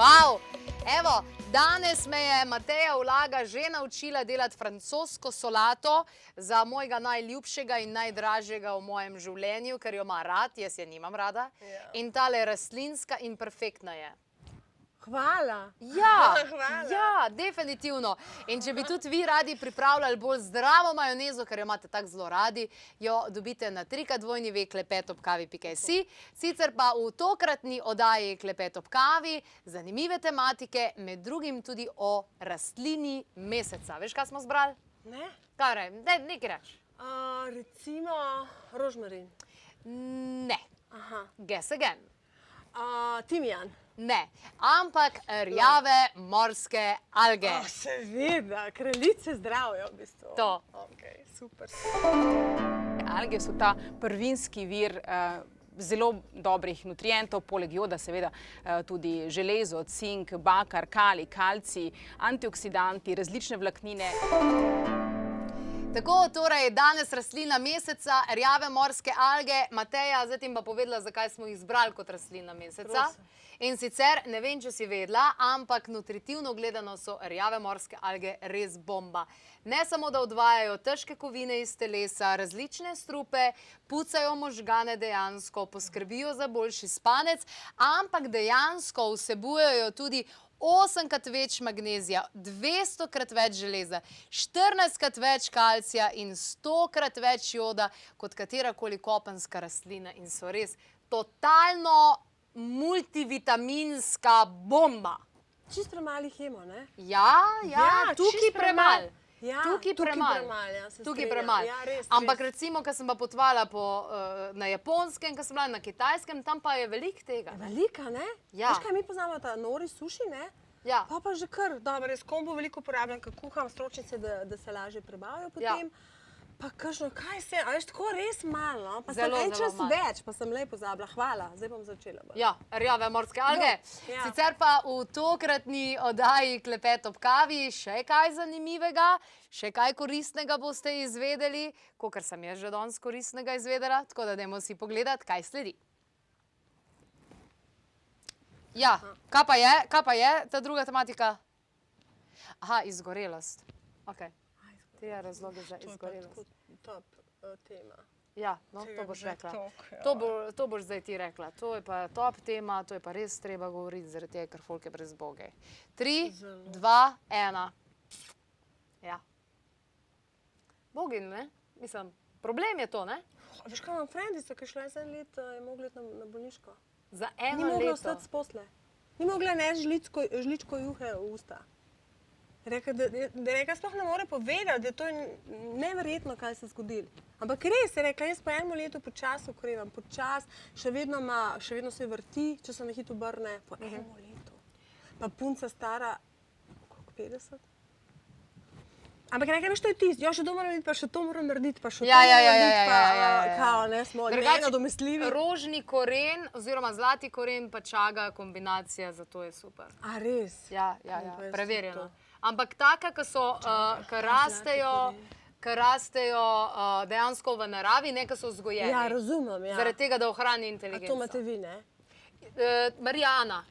Wow. Evo, danes me je Mateja Ulaga že naučila delati francosko solato za mojega najljubšega in najdražjega v mojem življenju, ker jo ima rad, jaz je nimam rada. In tale rastlinska in perfektna je. Hvala. Ja, definitivno. In če bi tudi vi radi pripravljali bolj zdravo majonezo, ker jo imate tako zelo radi, jo dobite na www.klepetobkavi.si. Sicer pa v tokratni oddaji Klepet ob kavi zanimive tematike, med drugim tudi o rastlini meseca. Veš, kaj smo zbrali? Ne? Kaj nekaj reč? Recimo rožmarin. Ne. Guess again. Timijan. Ne, ampak rjave morske alge. Seveda, kraljice zdravja v bistvu. To. Ok, super. Alge so ta prvinski vir zelo dobrih nutrientov, poleg joda seveda tudi železo, cink, bakar, kalij, kalcij, antioksidanti, različne vlaknine. Tako, torej, danes rastlina meseca, rjave morske alge. Mateja, zdaj ti pa povedala, zakaj smo jih izbrali kot rastlina meseca. In sicer, ne vem, če si vedela, ampak nutritivno gledano so rjave morske alge res bomba. Ne samo, da odvajajo težke kovine iz telesa, različne strupe, pucajo možgane dejansko, poskrbijo za boljši spanec, ampak dejansko vsebujejo tudi 8krat več magnezija, 200krat več železa, 14krat več kalcija in 100krat več joda kot katerakoli kopenska rastlina in so res totalno multivitaminska bomba. Čist premali hemo, ne? Ja, tukaj premalo. Tukaj premalo. Tukaj premalo. Ampak recimo, ko sem pa potovala na Japonskem, ko sem bila na Kitajskem, tam pa je veliko tega. Velika, ne? Ja. Veš kaj, mi poznamo ta nori suši, ne? Ja. Pa že kar, dobro, res kombo veliko uporabljam, ko kuham stročnice, da se lažje prebavijo potem. Pa kakšno, kaj se, a veš, tako res malo, pa sem en čas več, pa sem lej pozabila. Hvala, zdaj bom začela. Ja, rjave morske alge. Sicer pa v tokratni oddaji Klepet ob kavi še kaj zanimivega, še kaj koristnega boste izvedeli, kakor sem jaz že danes koristnega izvedela, tako da dajmo si pogledati, kaj sledi. Ja, kaj pa je ta druga tematika? Aha, izgorelost. Ok. Te je razloge za izgorelost. To je pa top tema. Ja, no, to boš rekla. To boš zdaj ti rekla. To je pa top tema, to je pa res treba govoriti, zaradi tega, ker folk je brez boge. 3, 2, 1. Ja. Bogin, ne? Mislim, problem je to, ne? Veš kaj, imam frendico, ki je šla za en let, je mogla iti na bolniško. Za eno leto? Ni mogla ostati s posle. Ni mogla nesti žličko juhe v usta. Rekla, sploh ne more povedati, da to je neverjetno, kaj se je zgodilo. Ampak res je rekla, jaz po enem letu počas okrevam, počas, še vedno se vrti, če se na hit obrne, po enem letu. Pa punca stara, koliko, 50? Ampak rekla, veš, to je tisto, jo še to moram narediti, pa še to moram narediti, pa še to moram narediti, pa kao, ne, smo nenadomestljivi. Rožni koren oziroma zlati koren pa čaga kombinacija, zato je super. A res? Ja, preverjeno. Ampak taka, ki rastejo dejansko v naravi, ne, ki so vzgojeni. Ja, razumem, ja. Zaradi tega, da ohrani inteligenco. A to imate vi, ne? Marijana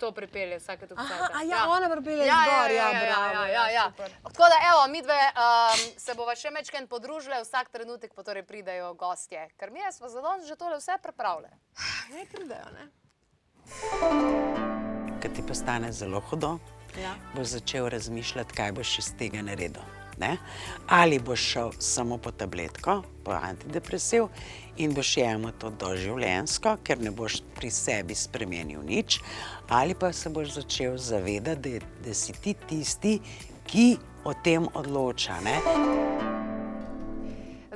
to pripelje vsake tukaj. Ja, ona pripelje zgor, ja, bravo. Ja. Tako da, evo, midve se bova še mečken podružile, vsak trenutek pa torej pridajo gostje. Ker mi smo za danes že tole vse pripravile. Ne pridajo, ne? Ko ti postane zelo hudo, boš začel razmišljati, kaj boš iz tega naredil. Ali boš šel samo po tabletko, po antidepresiv in boš jemal to doživljenjsko, ker ne boš pri sebi spremenil nič, ali pa se boš začel zavedati, da si ti tisti, ki o tem odloča.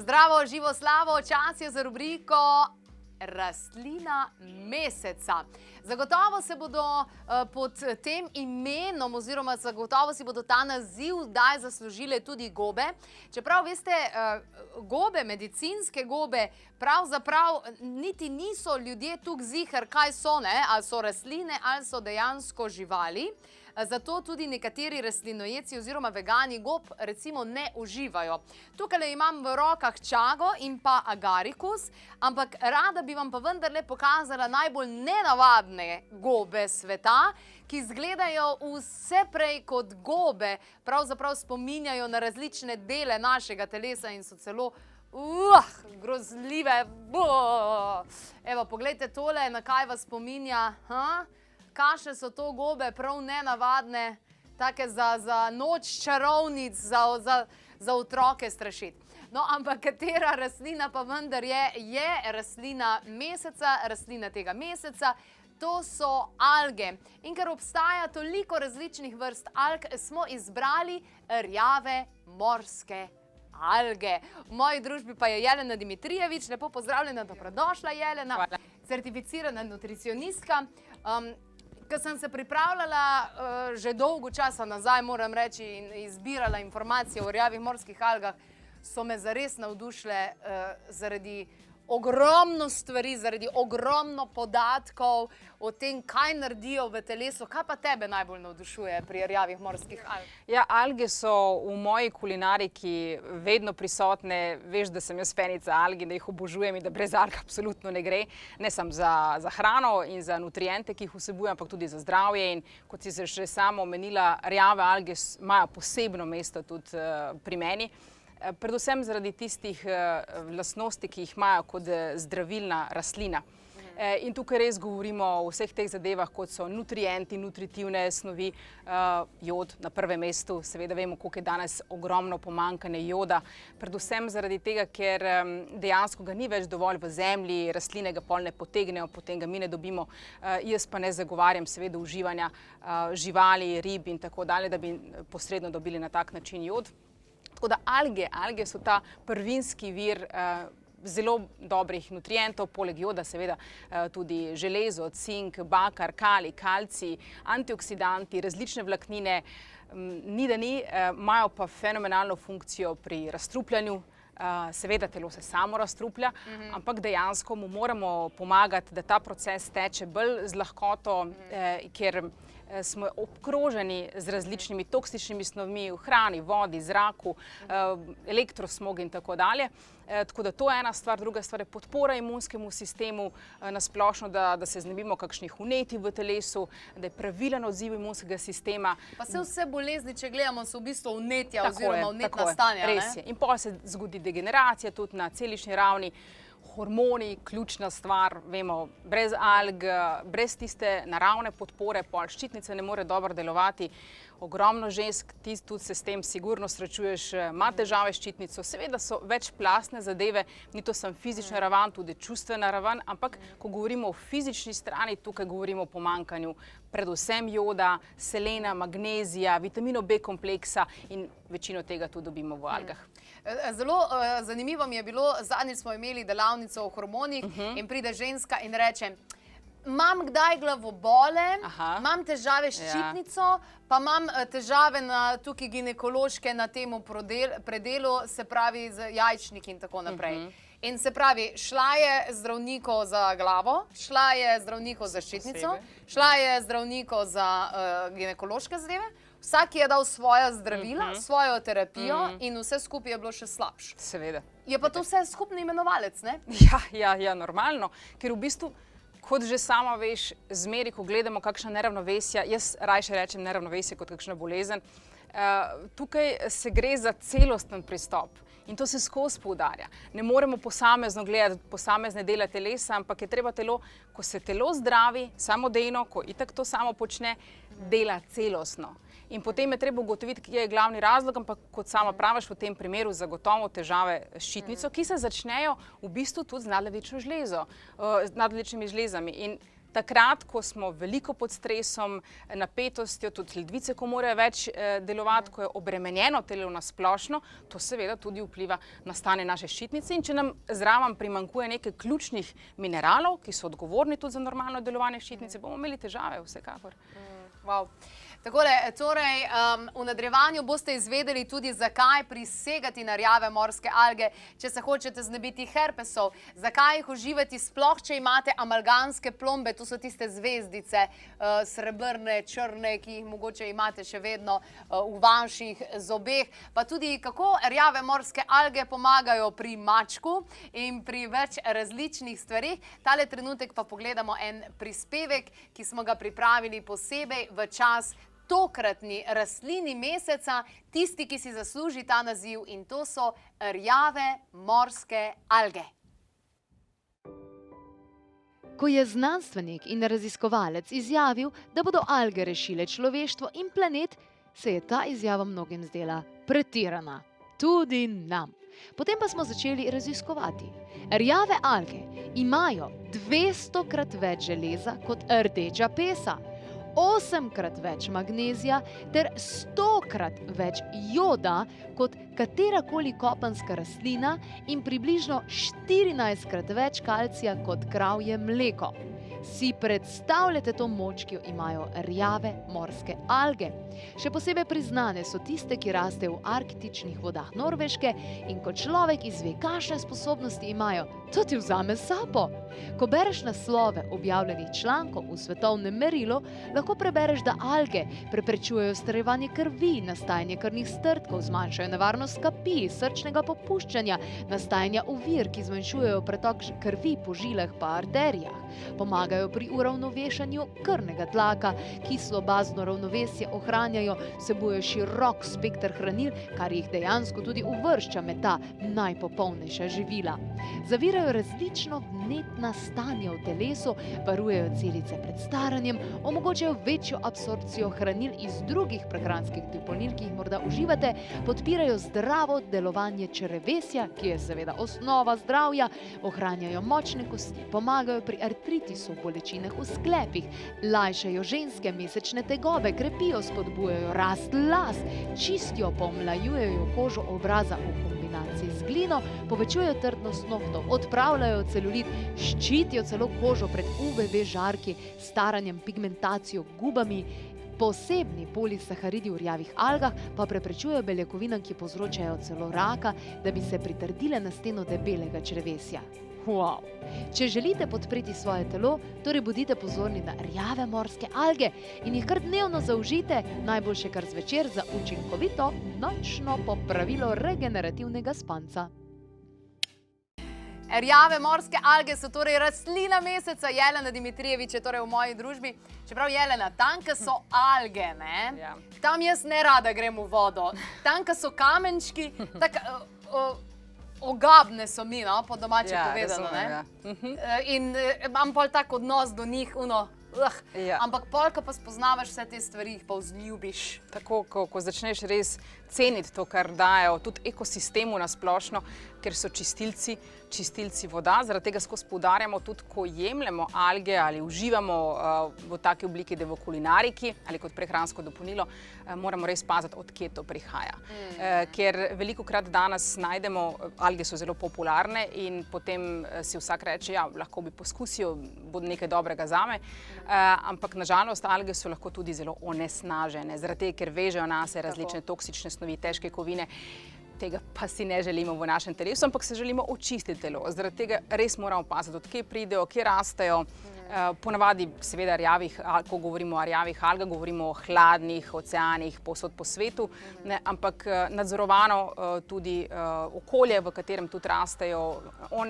Zdravo, živo, slavo, čas je za rubriko Rastlina meseca. Zagotovo se bodo pod tem imenom oziroma zagotovo si bodo ta naziv daj zaslužile tudi gobe. Čeprav, veste, gobe, medicinske gobe, pravzaprav niti niso ljudje tukaj ziher, kaj so, ne? Ali so rastline, ali so dejansko živali. zato tudi nekateri rastlinojeci oziroma vegani gob recimo ne uživajo. Tukaj imam v rokah čago in pa agaricus, ampak rada bi vam pa vendarle pokazala najbolj nenavadne gobe sveta, ki izgledajo vse prej kot gobe, pravzaprav spominjajo na različne dele našega telesa in so celo grozljive. Evo, poglejte tole, na kaj vas spominja. Kakšne so to gobe, prav nenavadne, take za noč čarovnic, za otroke strašiti. No, ampak katera rastlina pa vendar je rastlina meseca, rastlina tega meseca, to so alge. In ker obstaja toliko različnih vrst alg, smo izbrali rjave morske alge. V moji družbi pa je Jelena Dimitrijevič. Lepo pozdravljena, dobrodošla Jelena. Hvala. Certificirana nutricionistka. Ko sem se pripravljala že dolgo časa nazaj, moram reči, in izbirala informacije o rjavih morskih algah, so me zares navdušile zaradi ogromno stvari, zaradi ogromno podatkov o tem, kaj naredijo v telesu. Kaj pa tebe najbolj navdušuje pri rjavih morskih alg? Ja, alge so v moji kulinariki vedno prisotne. Veš, da sem jaz fenica algi, da jih obožujem in da brez alg absolutno ne gre. Ne samo za hrano in za nutriente, ki jih vsebujem, ampak tudi za zdravje. In kot si se že sama omenila, rjave alge imajo posebno mesto tudi pri meni. Predvsem zaradi tistih lastnosti, ki jih imajo kot zdravilna rastlina. In tukaj res govorimo o vseh teh zadevah, kot so nutrienti, nutritivne snovi, jod na prvem mestu. Seveda vemo, koliko je danes ogromno pomanjkanje joda. Predvsem zaradi tega, ker dejansko ga ni več dovolj v zemlji, rastline ga pol ne potegnejo, potem ga mi ne dobimo. Jaz pa ne zagovarjam seveda uživanja živali, rib in tako dalje, da bi posredno dobili na tak način jod. Tako da alge so ta prvinski vir zelo dobrih nutrientov, poleg joda seveda tudi železo, cink, bakar, kalij, kalcij, antioksidanti, različne vlaknine, ni da ni, imajo pa fenomenalno funkcijo pri razstrupljanju. Seveda telo se samo razstruplja, ampak dejansko mu moramo pomagati, da ta proces teče bolj z lahkoto, ker smo obkroženi z različnimi toksičnimi snovmi v hrani, vodi, zraku, elektrosmog in tako dalje. Tako da to je ena stvar. Druga stvar je podpora imunskemu sistemu nasplošno, da se znebimo kakšnih vnetij v telesu, da je pravilen odziv imunskega sistema. Pa se vse bolezni, če gledamo, so v bistvu vnetja oziroma vnetna stanja. Res je. In potem se zgodi degeneracija tudi na celični ravni. Hormoni, ključna stvar, vemo, brez alg, brez tiste naravne podpore, pol ščitnica ne more dobro delovati. Ogromno žensk, ti tudi se s tem sigurno srečuješ, ima težave s ščitnico. Seveda so večplastne zadeve, ni to samo fizična raven, tudi čustvena raven, ampak ko govorimo o fizični strani, tukaj govorimo o pomanjkanju predvsem joda, selena, magnezija, vitaminov B kompleksa in večino tega tudi dobimo v algah. Zelo zanimivo mi je bilo, zadnjič smo imeli delavnico o hormonih in pride ženska in reče: imam kdaj glavobole, imam težave s ščitnico, pa imam težave tukaj ginekološke na tem predelu, se pravi z jajčniki in tako naprej. In se pravi, šla je zdravniku za glavo, šla je zdravniku za ščitnico, šla je zdravniku za ginekološke zadeve, vsak je dal svoja zdravila, svojo terapijo in vse skupaj je bilo še slabše. Seveda. Je pa to vse skupni imenovalec, ne? Ja, normalno, ker v bistvu, kot že sama veš, zmeri, ko gledamo kakšna neravnovesja, jaz rajše rečem neravnovesje kot kakšna bolezen, tukaj se gre za celosten pristop. In to se skozi poudarja. Ne moremo posamezno gledati posamezne dele telesa, ampak je treba telo, ko se telo zdravi, samodejno, ko itak to samo počne, dela celostno. In potem je treba ugotoviti, kje je glavni razlog, ampak kot sama praviš, v tem primeru zagotovo težave s ščitnico, ki se začnejo v bistvu tudi z nadledvičnimi žlezami. In takrat, ko smo veliko pod stresom, napetostjo, tudi ledvice, ko morajo več delovati, ko je obremenjeno telo na splošno, to seveda tudi vpliva na stanje naše ščitnice. In če nam zraven primanjkuje nekaj ključnih mineralov, ki so odgovorni tudi za normalno delovanje ščitnice, bomo imeli težave vsekakor. Wow. Takole, torej, v nadaljevanju boste izvedeli tudi, zakaj prisegati na rjave morske alge, če se hočete znebiti herpesov, zakaj jih uživati sploh, če imate amalgamske plombe, to so tiste zvezdice, srebrne, črne, ki jih mogoče imate še vedno v vaših zobeh, pa tudi kako rjave morske alge pomagajo pri mačku in pri več različnih stvarih. Tale trenutek pa pogledamo en prispevek, ki smo ga pripravili posebej v čas tokratni rastlini meseca, tisti, ki si zasluži ta naziv, in to so rjave morske alge. Ko je znanstvenik in raziskovalec izjavil, da bodo alge rešile človeštvo in planet, se je ta izjava mnogim zdela pretirana. Tudi nam. Potem pa smo začeli raziskovati. Rjave alge imajo 200-krat več železa kot rdeča pesa, 8-krat več magnezija ter 100-krat več joda kot katerakoli kopenska rastlina in približno 14-krat več kalcija kot kravje mleko. Si predstavljate to moč, ki jo imajo rjave morske alge? Še posebej priznane so tiste, ki rastejo v arktičnih vodah Norveške, in ko človek izve, kakšne sposobnosti imajo, to ti vzame sapo. Ko bereš naslove objavljenih člankov v svetovnem merilu, lahko prebereš, da alge preprečujejo strjevanje krvi, nastajanje krvnih strdkov, zmanjšajo nevarnost kapi, srčnega popuščanja, nastajanja ovir, ki zmanjšujejo pretok krvi po žilah pa arterijah, pomagajo pri uravnovešanju krvnega tlaka, kislo-bazno ravnovesje ohranjajo, vsebujejo širok spekter hranil, kar jih dejansko tudi uvršča med ta najpopolnejša živila. Zavirajo različno vnetna stanja v telesu, varujejo celice pred staranjem, omogočajo večjo absorpcijo hranil iz drugih prehranskih dopolnil, ki jih morda uživate, podpirajo zdravo delovanje črevesja, ki je seveda osnova zdravja, ohranjajo močne kosti, pomagajo pri artritisu, bolečinah v sklepih, lajšajo ženske mesečne tegobe, krepijo, spodbujajo rast las, čistijo, pomlajujejo kožo obraza v kombinaciji z glino, povečujejo trdnost nohtov, odpravljajo celulit, ščitijo celo kožo pred UVB žarki, staranjem, pigmentacijo, gubami. Posebni polisaharidi v rjavih algah pa preprečujejo beljakovinam, ki povzročajo celo raka, da bi se pritrdile na steno debelega črevesja. Wow. Če želite podpreti svoje telo, torej bodite pozorni na rjave morske alge in jih kar dnevno zaužijte, najboljše kar zvečer za učinkovito nočno popravilo regenerativnega spanca. Rjave morske alge so torej rastlina meseca. Jelena Dimitrijevič je torej v moji družbi. Čeprav, Jelena, tanke so alge, ne? Ja. Tam jaz ne rada grem v vodo. Tanke so kamenčki, ogabne so mi, no, po domače povedano, ne? In imam pol tak odnos do njih, ampak pol, ko pa spoznavaš vse te stvari, jih pa vzljubiš. Tako, ko začneš res ceniti to, kar dajo tudi ekosistemu na splošno, ker so čistilci voda. Zaradi tega skozi poudarjamo tudi, ko jemljemo alge ali uživamo v taki obliki, da v kulinariki ali kot prehransko dopolnilo, moramo res paziti, od kje to prihaja. Ker velikokrat danes najdemo, alge so zelo popularne in potem si vsak reče, ja, lahko bi poskusil, bo nekaj dobrega zame, ampak nažalost alge so lahko tudi zelo onesnažene, zaradi tega, ker vežejo nase različne toksične snovi, težke kovine. Tega pa si ne želimo v našem telesu, ampak se želimo očistiti telo. Zaradi tega res moramo paziti, od kje pridejo, kje rastejo. Ponavadi, seveda, ko govorimo o rjavih algah, govorimo o hladnih oceanih povsod po svetu, ampak nadzorovano tudi okolje, v katerem tudi rastejo,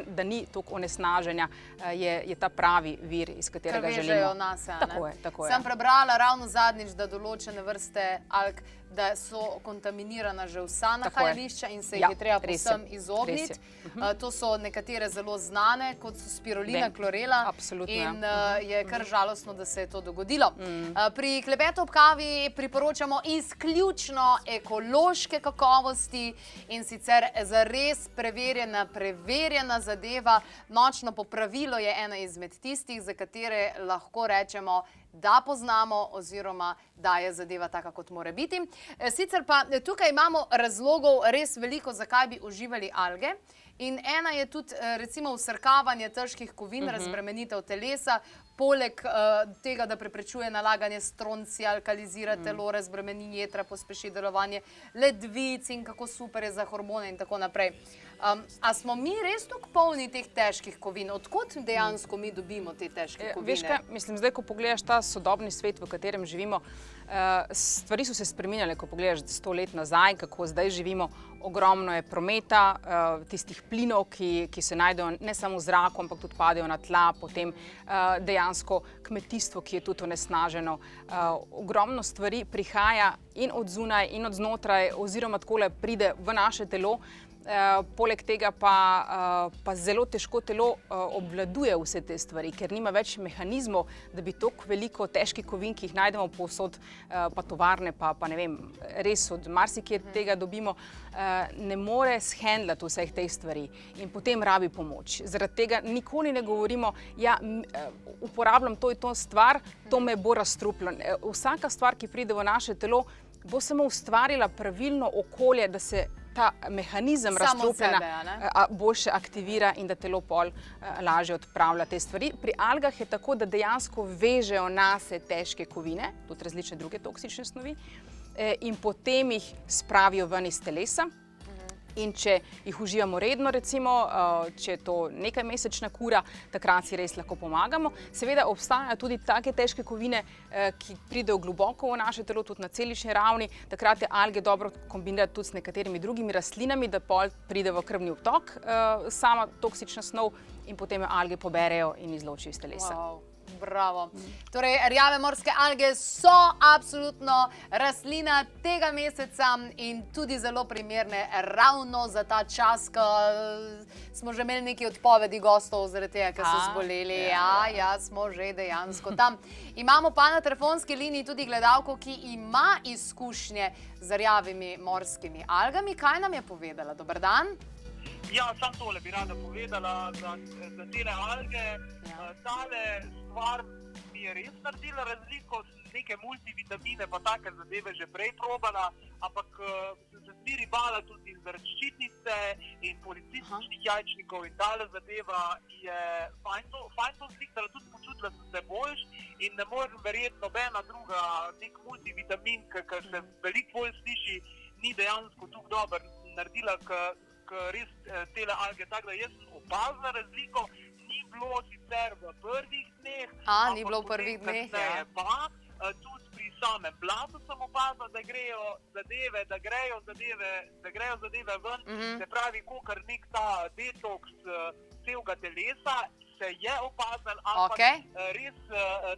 da ni toliko onesnaženja, je ta pravi vir, iz katerega želimo. Kar vežejo nase, ne? Tako je. Sem prebrala ravno zadnjič, da določene vrste alg, da so kontaminirana že vsa nahajališča in se jih je treba povsem izogniti. To so nekatere zelo znane, kot so spirulina, klorela. In je kar žalostno, da se je to dogodilo. Pri klepetu ob kavi priporočamo izključno ekološke kakovosti in sicer zares preverjena zadeva. Nočno popravilo je ena izmed tistih, za katere lahko rečemo, da poznamo oziroma da je zadeva taka, kot mora biti. Sicer pa tukaj imamo razlogov res veliko, zakaj bi uživali alge. In ena je tudi recimo vsrkavanje težkih kovin, razbremenitev telesa, poleg tega, da preprečuje nalaganje stroncija, alkalizira telo, razbremeni jetra, pospeši delovanje ledvic in kako super je za hormone in tako naprej. A smo mi res tako polni teh težkih kovin? Odkot dejansko mi dobimo te težke kovine? Veš kaj, mislim, zdaj, ko pogledaš ta sodobni svet, v katerem živimo, stvari so se spreminjale, ko pogledaš 100 let nazaj, kako zdaj živimo. Ogromno je prometa, tistih plinov, ki se najdejo ne samo v zraku, ampak tudi padejo na tla, potem dejansko kmetijstvo, ki je tudi onesnaženo. Ogromno stvari prihaja in od zunaj in od znotraj, oziroma takole pride v naše telo. Poleg tega pa zelo težko telo obvladuje vse te stvari, ker nima več mehanizmov, da bi toliko veliko težkih kovin, ki jih najdemo povsod, pa tovarne, pa ne vem, res od marsikje tega dobimo, ne more shendlati vseh teh stvari in potem rabi pomoč. Zaradi tega nikoli ne govorimo, ja, uporabljam to in to stvar, to me bo razstrupilo. Vsaka stvar, ki pride v naše telo, bo samo ustvarila pravilno okolje, da se ta mehanizem razstrupljanja boljše aktivira in da telo pol lažje odpravlja te stvari. Pri algah je tako, da dejansko vežejo nase težke kovine, tudi različne druge toksične snovi, in potem jih spravijo ven iz telesa. In če jih uživamo redno, recimo, če je to nekajmesečna kura, takrat si res lahko pomagamo. Seveda obstajajo tudi take težke kovine, ki pridejo globoko v naše telo, tudi na celični ravni. Takrat je alge dobro kombinirati tudi s nekaterimi drugimi rastlinami, da pol pride v krvni obtok sama toksična snov in potem jo alge poberejo in izločijo iz telesa. Bravo. Torej, rjave morske alge so absolutno rastlina tega meseca in tudi zelo primerne ravno za ta čas, ko smo že imeli nekaj odpovedi gostov zaradi tega, ker so zboleli. Ja, smo že dejansko tam. Imamo pa na telefonski liniji tudi gledalko, ki ima izkušnje z rjavimi morskimi algami. Kaj nam je povedala? Dober dan. Ja, sam tole bi rada povedala za tele alge. Tale stvar mi je res naredila razliko, neke multivitamine pa take zadeve že prej probala, ampak sem se zmeri bala tudi zaradi ščitnice in policističnih jajčnikov in tale zadeva je fajn to sliktala, tudi počutila sem se boljš in ne morem verjeti nobena druga nek multivitamin, ker se veliko bolj sliši, ni dejansko tako dober naredila, res tele alge, tako da jaz sem opazila razliko, ni bilo sicer v prvih dneh, ni bilo v prvih dneh, ja. Pa tudi pri samem blatu sem opazila, da grejo zadeve ven, se pravi, kakor nek ta detoks celega telesa se je opazil, ampak res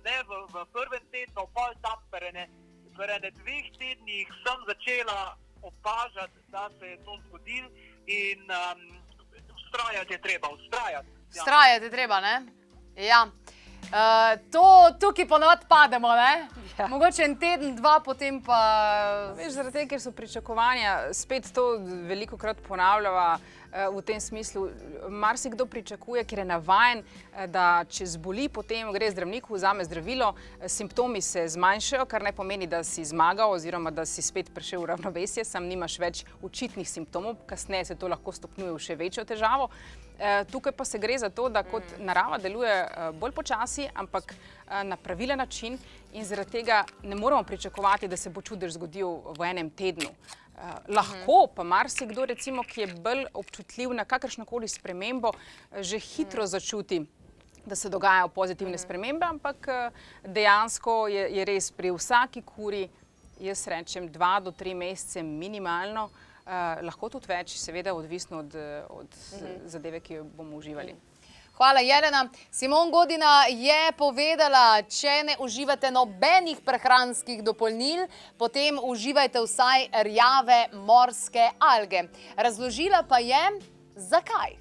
ne v prvem tednu, pol tam per ene 2 tednih sem začela opažati, da se je to zgodilo. In vztrajati je treba, vztrajati. Vztrajati je treba, ne? Ja. Tukaj ponovadi pademo, ne? Mogoče en teden, 2, potem pa... Veš, zaradi tega, ker so pričakovanja, spet to velikokrat ponavljava v tem smislu, marsikdo pričakuje, ker je navajen, da če zboli, potem gre zdravniku, vzame zdravilo, simptomi se zmanjšajo, kar ne pomeni, da si zmagal oziroma da si spet prišel v ravnovesje, sam nimaš več očitnih simptomov, kasneje se to lahko stopnjuje v še večjo težavo. Tukaj pa se gre za to, da kot narava deluje bolj počasi, ampak na pravilen način in zaradi tega ne moramo pričakovati, da se bo čudež zgodil v enem tednu. Lahko pa marsikdo, recimo, ki je bolj občutljiv na kakršnokoli spremembo, že hitro začuti, da se dogajajo pozitivne spremembe, ampak dejansko je res pri vsaki kuri, jaz rečem, 2 do 3 mesece minimalno, lahko tudi več, seveda odvisno od zadeve, ki jo bomo uživali. Hvala, Jelena. Simon Godina je povedala, če ne uživate nobenih prehranskih dopolnil, potem uživajte vsaj rjave morske alge. Razložila pa je, zakaj.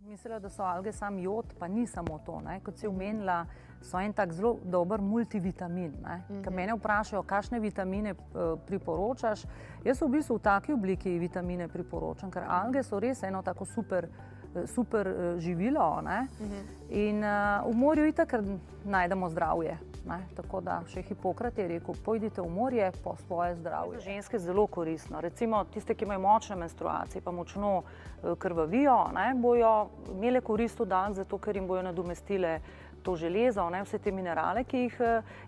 Mislila, da so alge sam jod, pa ni samo to. Kot si omenila, so en tak zelo dober multivitamin. Ko mene vprašajo, kakšne vitamine priporočaš, jaz v bistvu v taki obliki vitamine priporočam, ker alge so res eno tako super živilo. In v morju itak najdemo zdravje. Tako da še Hipokrat je rekel, pojdite v morje po svoje zdravje. Ženske zelo koristno. Recimo tiste, ki imajo močne menstruacije, pa močno krvavijo, bojo imele korist v dan, zato ker jim bojo nadomestile to železo, ne, vse te minerale, ki jih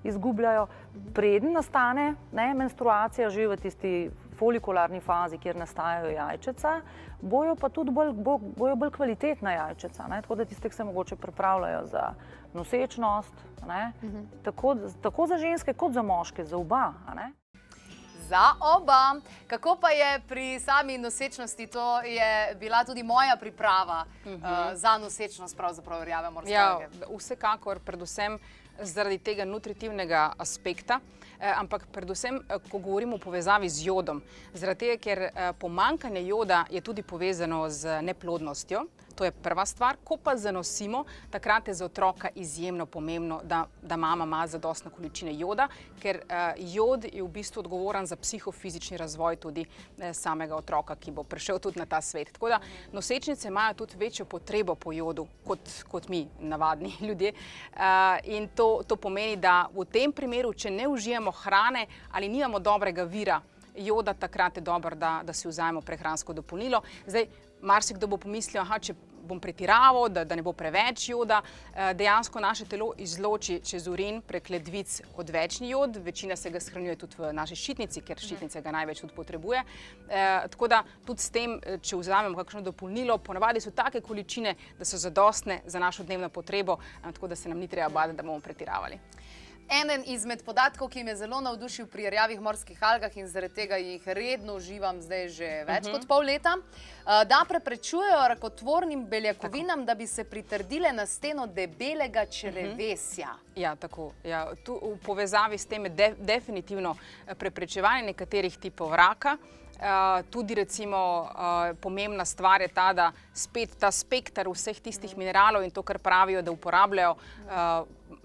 izgubljajo. Preden nastane menstruacija, že v tisti folikularni fazi, kjer nastajajo jajčeca, bojo pa tudi bolj kvalitetna jajčeca, ne, tako da tiste, ki se mogoče pripravljajo za nosečnost, ne, tako za ženske kot za moške, za oba. Ne. Za oba. Kako pa je pri sami nosečnosti? To je bila tudi moja priprava za nosečnost, pravzaprav rjave morske alge. Vsekakor, predvsem zaradi tega nutritivnega aspekta, ampak predvsem, ko govorimo o povezavi z jodom. Zaradi tega, ker pomanjkanje joda je tudi povezano z neplodnostjo. To je prva stvar. Ko pa zanosimo, takrat je za otroka izjemno pomembno, da mama ima zadostne količine joda, ker jod je v bistvu odgovoren za psihofizični razvoj tudi samega otroka, ki bo prišel tudi na ta svet. Tako da nosečnice imajo tudi večjo potrebo po jodu, kot mi, navadni ljudje. In to pomeni, da v tem primeru, če ne užijemo hrane ali nimamo dobrega vira joda, takrat je dobro, da si vzamemo prehransko dopolnilo. Zdaj, marsikdo bo pomislil, če bom pretiraval, da ne bo preveč joda. Dejansko naše telo izloči čez urin prek ledvic odvečni jod. Večina se ga shranjuje tudi v naši ščitnici, ker ščitnica ga največ tudi potrebuje. Tako da tudi s tem, če vzamemo kakšno dopolnilo, ponavadi so take količine, da so zadostne za našo dnevno potrebo, tako da se nam ni treba bati, da bomo pretiravali. Eden izmed podatkov, ki me zelo navdušil pri rjavih morskih algah in zaradi tega jih redno uživam zdaj že več kot pol leta, da preprečujejo rakotvornim beljakovinam, da bi se pritrdile na steno debelega črevesja. Ja, tako. Tu v povezavi s tem je definitivno preprečevanje nekaterih tipov raka. Tudi recimo pomembna stvar je ta, da spet ta spektar vseh tistih mineralov in to, kar pravijo, da uporabljajo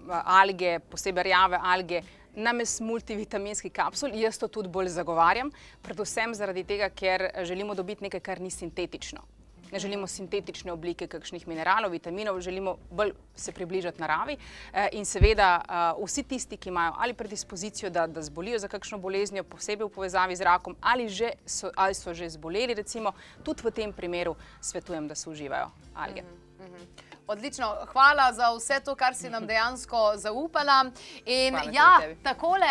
alge, posebej rjave alge, namesto multivitaminskih kapsul, jaz to tudi bolj zagovarjam, predvsem zaradi tega, ker želimo dobiti nekaj, kar ni sintetično. Ne želimo sintetične oblike kakšnih mineralov, vitaminov, želimo bolj se približati naravi in seveda vsi tisti, ki imajo ali predispozicijo, da zbolijo za kakšno boleznijo, posebej v povezavi z rakom, ali so že zboleli, recimo, tudi v tem primeru svetujem, da se uživajo alge. Odlično, hvala za vse to, kar si nam dejansko zaupala. In ja, takole,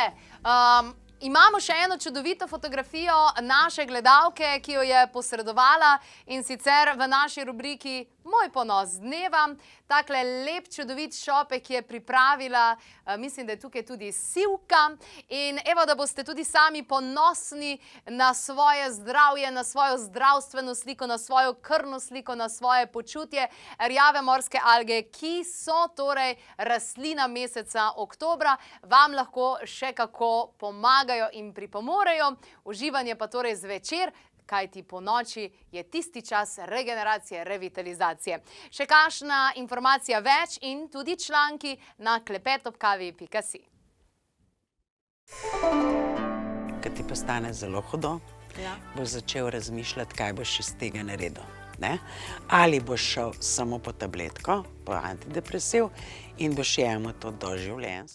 imamo še eno čudovito fotografijo naše gledalke, ki jo je posredovala in sicer v naši rubriki Moj ponos dneva. Takle lep, čudovit šopek je pripravila, mislim, da je tukaj tudi Sivka. In evo, da boste tudi sami ponosni na svoje zdravje, na svojo zdravstveno sliko, na svojo krvno sliko, na svoje počutje. Rjave morske alge, ki so torej rastlina meseca oktobra, vam lahko še kako pomagajo in pripomorejo. Uživanje pa torej zvečer, kajti po noči je tisti čas regeneracije, revitalizacije. Še kakšna informacija več in tudi članki na klepetobkavi.si. Ko ti postane zelo hudo, boš začel razmišljati, kaj boš iz tega naredil. Ali boš šel samo po tabletko, po antidepresiv in boš jemal to doživljenjsko.